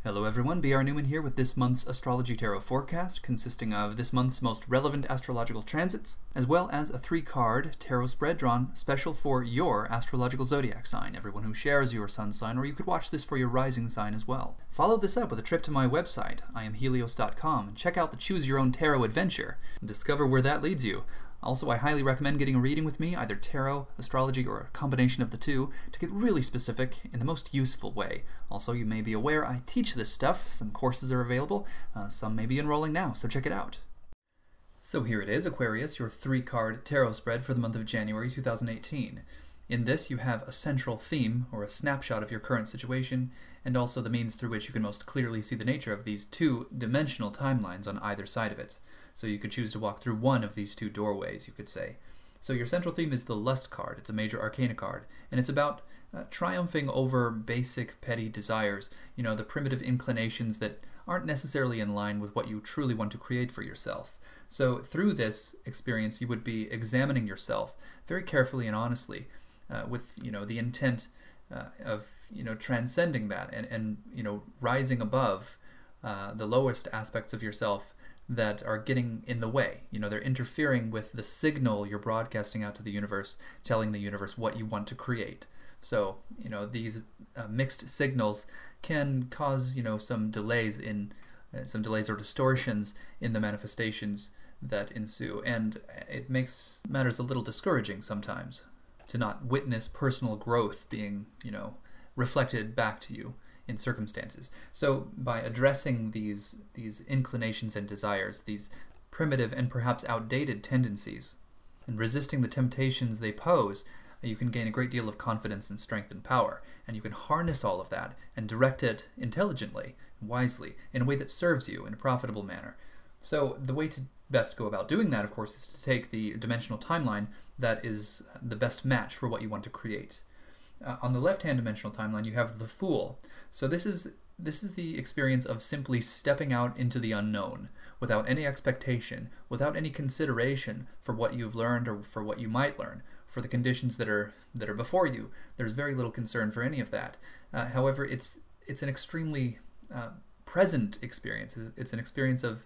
Hello everyone, B.R. Newman here with this month's Astrology Tarot forecast, consisting of this month's most relevant astrological transits, as well as a 3-card tarot spread drawn special for your astrological zodiac sign, everyone who shares your sun sign, or you could watch this for your rising sign as well. Follow this up with a trip to my website, IamHelios.com, and check out the Choose Your Own Tarot adventure, and discover where that leads you. Also, I highly recommend getting a reading with me, either tarot, astrology, or a combination of the two, to get really specific in the most useful way. Also, you may be aware I teach this stuff. Some courses are available. Some may be enrolling now, so check it out. So here it is, Aquarius, your 3-card tarot spread for the month of January 2018. In this, you have a central theme, or a snapshot of your current situation, and also the means through which you can most clearly see the nature of these two-dimensional timelines on either side of it. So you could choose to walk through one of these two doorways, you could say. So your central theme is the Lust card. It's a major arcana card, and it's about triumphing over basic petty desires, you know, the primitive inclinations that aren't necessarily in line with what you truly want to create for yourself. So through this experience, you would be examining yourself very carefully and honestly, with, you know, the intent of, you know, transcending that and you know, rising above the lowest aspects of yourself that are getting in the way. You know, they're interfering with the signal you're broadcasting out to the universe, telling the universe what you want to create. So, you know, these mixed signals can cause, you know, some delays or distortions in the manifestations that ensue, and it makes matters a little discouraging sometimes to not witness personal growth being, you know, reflected back to you in circumstances. So by addressing these inclinations and desires, these primitive and perhaps outdated tendencies, and resisting the temptations they pose, you can gain a great deal of confidence and strength and power, and you can harness all of that and direct it intelligently and wisely in a way that serves you in a profitable manner. So the way to best go about doing that, of course, is to take the dimensional timeline that is the best match for what you want to create. On the left-hand dimensional timeline, you have the Fool. So this is the experience of simply stepping out into the unknown, without any expectation, without any consideration for what you've learned or for what you might learn, for the conditions that are before you. There's very little concern for any of that. However, it's an extremely present experience. It's an experience of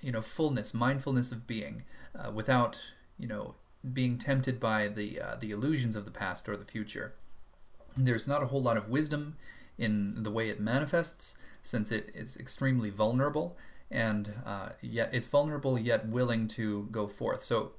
you know, fullness, mindfulness of being, without, you know, being tempted by the illusions of the past or the future. There's not a whole lot of wisdom in the way it manifests, since it is extremely vulnerable, and yet it's vulnerable yet willing to go forth. So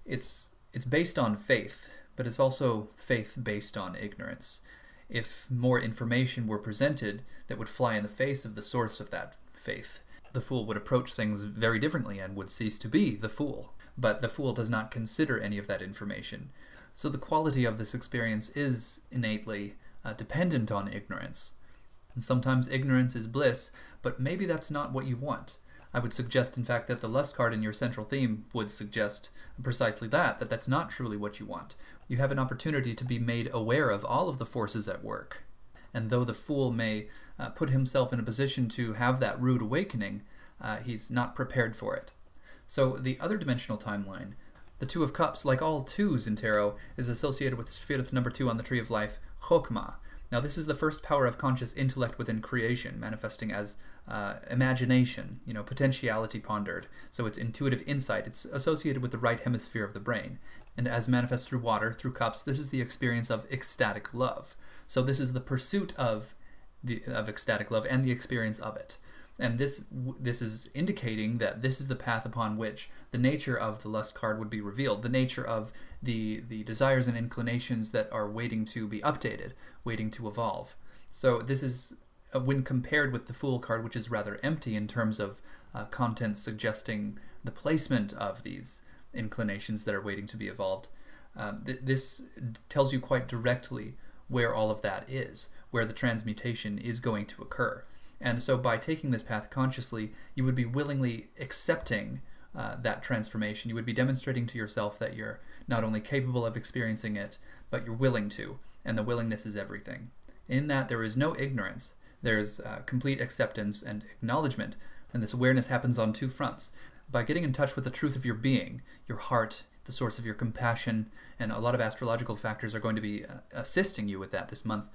it's based on faith, but it's also faith based on ignorance. If more information were presented that would fly in the face of the source of that faith, the Fool would approach things very differently and would cease to be the Fool. But the Fool does not consider any of that information. So the quality of this experience is innately dependent on ignorance. And sometimes ignorance is bliss, but maybe that's not what you want. I would suggest, in fact, that the Lust card in your central theme would suggest precisely that that's not truly what you want. You have an opportunity to be made aware of all of the forces at work. And though the Fool may put himself in a position to have that rude awakening, he's not prepared for it. So the other dimensional timeline, the Two of Cups, like all twos in tarot, is associated with Sphirith number 2 on the Tree of Life, Chokmah. Now this is the first power of conscious intellect within creation, manifesting as imagination, you know, potentiality pondered. So it's intuitive insight. It's associated with the right hemisphere of the brain. And as manifest through water, through cups, this is the experience of ecstatic love. So this is the pursuit of ecstatic love and the experience of it. And this is indicating that this is the path upon which the nature of the Lust card would be revealed, the nature of the desires and inclinations that are waiting to be updated, waiting to evolve. So this is, when compared with the Fool card, which is rather empty in terms of content suggesting the placement of these inclinations that are waiting to be evolved, this tells you quite directly where all of that is, where the transmutation is going to occur. And so by taking this path consciously, you would be willingly accepting that transformation. You would be demonstrating to yourself that you're not only capable of experiencing it, but you're willing to, and the willingness is everything. In that there is no ignorance, there's complete acceptance and acknowledgement, and this awareness happens on two fronts. By getting in touch with the truth of your being, your heart, the source of your compassion, and a lot of astrological factors are going to be assisting you with that this month.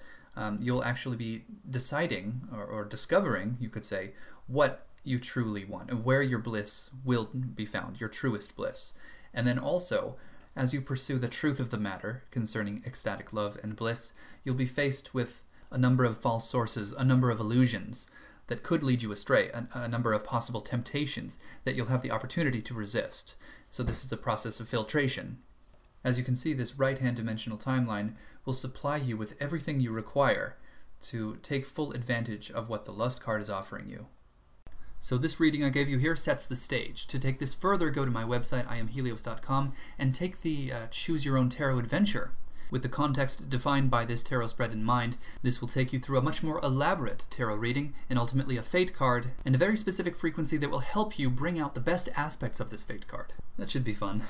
you'll actually be deciding, or discovering, you could say, what you truly want and where your bliss will be found, your truest bliss. And then also, as you pursue the truth of the matter concerning ecstatic love and bliss, you'll be faced with a number of false sources, a number of illusions that could lead you astray, a number of possible temptations that you'll have the opportunity to resist. So this is a process of filtration. As you can see, this right-hand dimensional timeline will supply you with everything you require to take full advantage of what the Lust card is offering you. So this reading I gave you here sets the stage. To take this further, go to my website, IamHelios.com, and take the Choose Your Own Tarot adventure. With the context defined by this tarot spread in mind, this will take you through a much more elaborate tarot reading, and ultimately a fate card, and a very specific frequency that will help you bring out the best aspects of this fate card. That should be fun.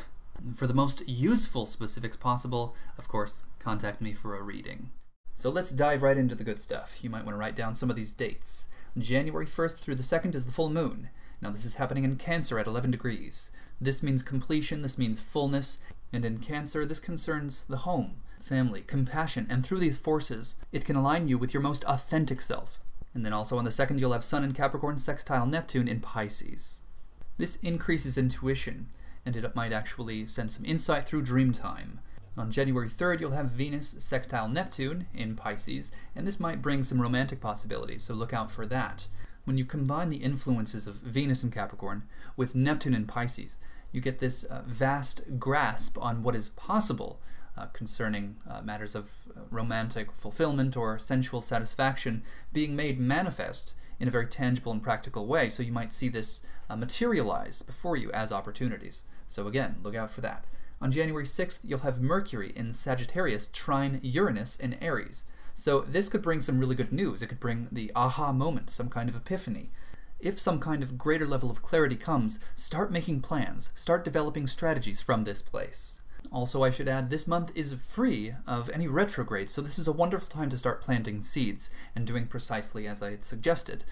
For the most useful specifics possible, of course, contact me for a reading. So let's dive right into the good stuff. You might want to write down some of these dates. January 1st through the 2nd is the full moon. Now this is happening in Cancer at 11 degrees. This means completion, this means fullness, and in Cancer this concerns the home, family, compassion, and through these forces it can align you with your most authentic self. And then also on the 2nd you'll have Sun in Capricorn sextile Neptune in Pisces. This increases intuition, and it might actually send some insight through dream time. On January 3rd, you'll have Venus sextile Neptune in Pisces, and this might bring some romantic possibilities, so look out for that. When you combine the influences of Venus in Capricorn with Neptune in Pisces, you get this vast grasp on what is possible concerning matters of romantic fulfillment or sensual satisfaction being made manifest in a very tangible and practical way, so you might see this materialize before you as opportunities. So again, look out for that. On January 6th, you'll have Mercury in Sagittarius trine Uranus in Aries. So this could bring some really good news. It could bring the aha moment, some kind of epiphany. If some kind of greater level of clarity comes, start making plans, start developing strategies from this place. Also, I should add, this month is free of any retrogrades, so this is a wonderful time to start planting seeds and doing precisely as I had suggested.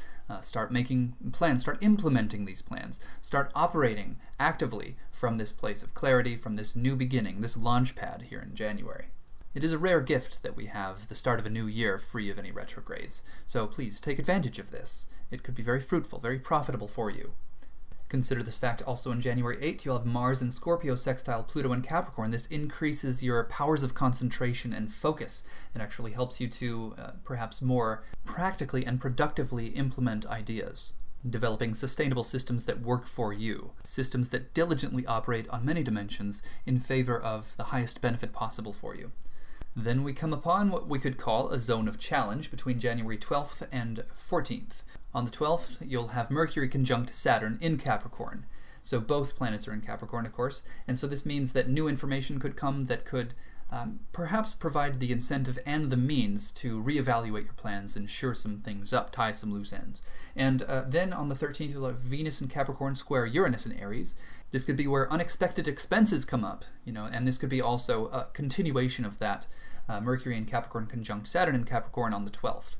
Start making plans, start implementing these plans, start operating actively from this place of clarity, from this new beginning, this launch pad here in January. It is a rare gift that we have the start of a new year free of any retrogrades, so please take advantage of this. It could be very fruitful, very profitable for you. Consider this fact also on January 8th, you'll have Mars in Scorpio sextile Pluto in Capricorn. This increases your powers of concentration and focus. It actually helps you to perhaps more practically and productively implement ideas, developing sustainable systems that work for you, systems that diligently operate on many dimensions in favor of the highest benefit possible for you. Then we come upon what we could call a zone of challenge between January 12th and 14th. On the 12th, you'll have Mercury conjunct Saturn in Capricorn. So both planets are in Capricorn, of course, and so this means that new information could come that could perhaps provide the incentive and the means to reevaluate your plans and shore some things up, tie some loose ends. And then on the 13th, you'll have Venus in Capricorn square Uranus in Aries. This could be where unexpected expenses come up, and this could be also a continuation of that. Mercury in Capricorn conjunct Saturn in Capricorn on the 12th.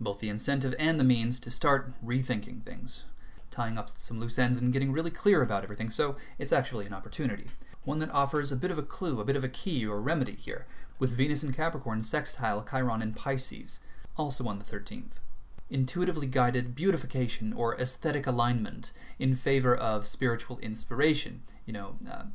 Both the incentive and the means to start rethinking things, tying up some loose ends and getting really clear about everything, so it's actually an opportunity. One that offers a bit of a clue, a bit of a key or remedy here, with Venus in Capricorn sextile Chiron in Pisces, also on the 13th. Intuitively guided beautification or aesthetic alignment in favor of spiritual inspiration,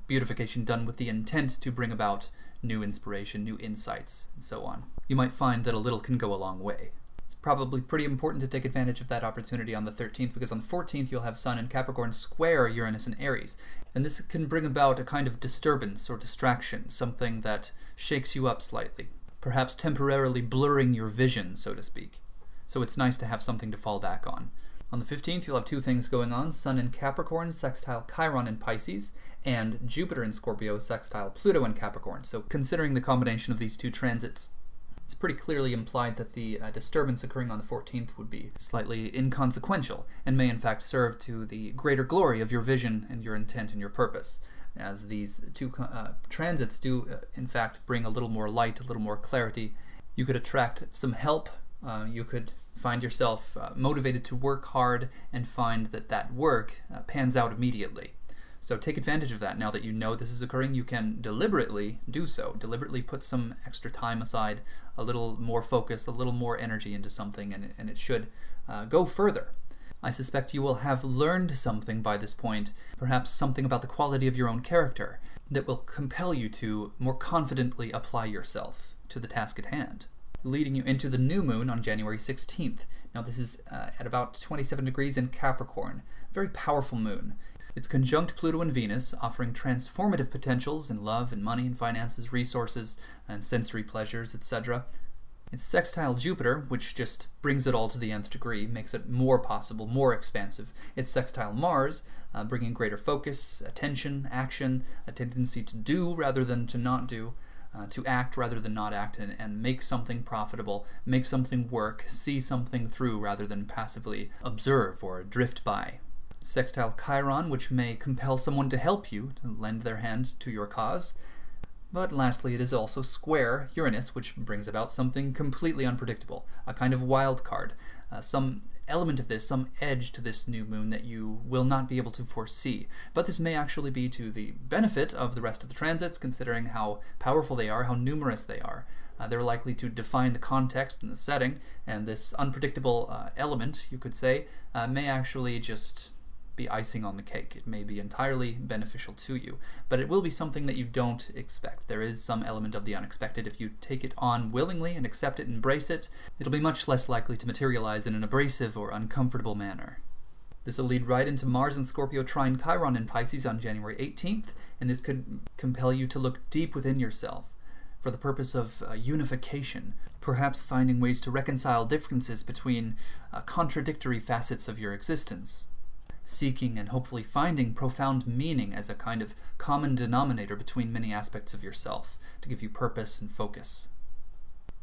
beautification done with the intent to bring about new inspiration, new insights, and so on. You might find that a little can go a long way. It's probably pretty important to take advantage of that opportunity on the 13th, because on the 14th you'll have Sun in Capricorn square Uranus in Aries, and this can bring about a kind of disturbance or distraction, something that shakes you up slightly, perhaps temporarily blurring your vision, so to speak. So it's nice to have something to fall back on. On the 15th you'll have two things going on, Sun in Capricorn sextile Chiron in Pisces, and Jupiter in Scorpio sextile Pluto in Capricorn. So considering the combination of these two transits, it's pretty clearly implied that the disturbance occurring on the 14th would be slightly inconsequential and may in fact serve to the greater glory of your vision and your intent and your purpose, as these two transits do in fact bring a little more light, a little more clarity. You could attract some help, you could find yourself motivated to work hard and find that that work pans out immediately. So take advantage of that. Now that you know this is occurring, you can deliberately do so. Deliberately put some extra time aside, a little more focus, a little more energy into something, and it should go further. I suspect you will have learned something by this point, perhaps something about the quality of your own character, that will compel you to more confidently apply yourself to the task at hand, leading you into the new moon on January 16th. Now this is at about 27 degrees in Capricorn. Very powerful moon. It's conjunct Pluto and Venus, offering transformative potentials in love and money and finances, resources, and sensory pleasures, etc. It's sextile Jupiter, which just brings it all to the nth degree, makes it more possible, more expansive. It's sextile Mars, bringing greater focus, attention, action, a tendency to do rather than to not do, to act rather than not act, and make something profitable, make something work, see something through rather than passively observe or drift by. Sextile Chiron, which may compel someone to help you, to lend their hand to your cause. But lastly, it is also square Uranus, which brings about something completely unpredictable, a kind of wild card, some element of this, some edge to this new moon that you will not be able to foresee. But this may actually be to the benefit of the rest of the transits, considering how powerful they are, how numerous they are. They're likely to define the context and the setting, and this unpredictable element, you could say, may actually just be icing on the cake. It may be entirely beneficial to you, but it will be something that you don't expect. There is some element of the unexpected. If you take it on willingly and accept it and embrace it, it'll be much less likely to materialize in an abrasive or uncomfortable manner. This will lead right into Mars and Scorpio trine Chiron in Pisces on January 18th, and this could compel you to look deep within yourself for the purpose of unification, perhaps finding ways to reconcile differences between contradictory facets of your existence, seeking and hopefully finding profound meaning as a kind of common denominator between many aspects of yourself to give you purpose and focus.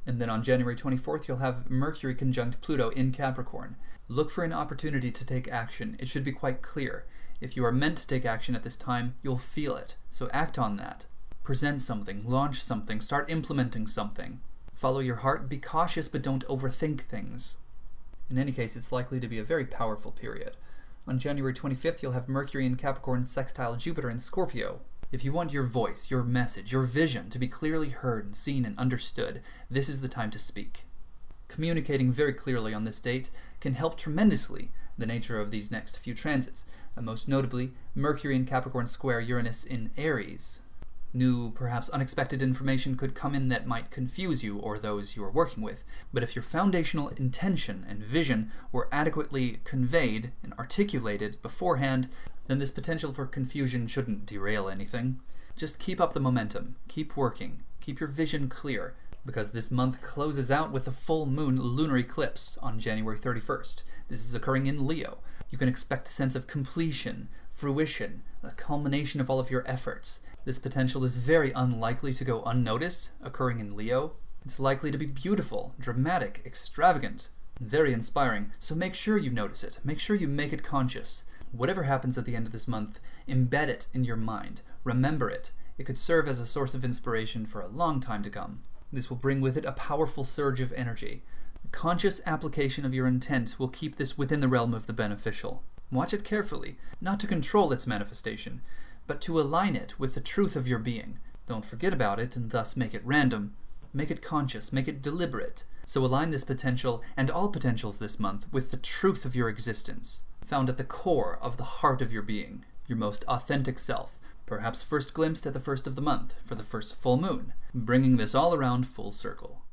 And then on January 24th, you'll have Mercury conjunct Pluto in Capricorn. Look for an opportunity to take action. It should be quite clear. If you are meant to take action at this time, you'll feel it. So act on that. Present something, launch something, start implementing something. Follow your heart, be cautious, but don't overthink things. In any case, it's likely to be a very powerful period. On January 25th, you'll have Mercury in Capricorn sextile Jupiter in Scorpio. If you want your voice, your message, your vision to be clearly heard and seen and understood, this is the time to speak. Communicating very clearly on this date can help tremendously the nature of these next few transits, most notably Mercury in Capricorn square Uranus in Aries. New, perhaps unexpected information could come in that might confuse you or those you are working with, but if your foundational intention and vision were adequately conveyed and articulated beforehand, then this potential for confusion shouldn't derail anything. Just keep up the momentum, keep working, keep your vision clear, because this month closes out with a full moon lunar eclipse on January 31st. This is occurring in Leo. You can expect a sense of completion, fruition, the culmination of all of your efforts. This potential is very unlikely to go unnoticed, occurring in Leo. It's likely to be beautiful, dramatic, extravagant, very inspiring, so make sure you notice it. Make sure you make it conscious. Whatever happens at the end of this month, embed it in your mind. Remember it. It could serve as a source of inspiration for a long time to come. This will bring with it a powerful surge of energy. The conscious application of your intent will keep this within the realm of the beneficial. Watch it carefully, not to control its manifestation, but to align it with the truth of your being. Don't forget about it and thus make it random. Make it conscious, make it deliberate. So align this potential and all potentials this month with the truth of your existence, found at the core of the heart of your being, your most authentic self, perhaps first glimpsed at the first of the month for the first full moon, bringing this all around full circle.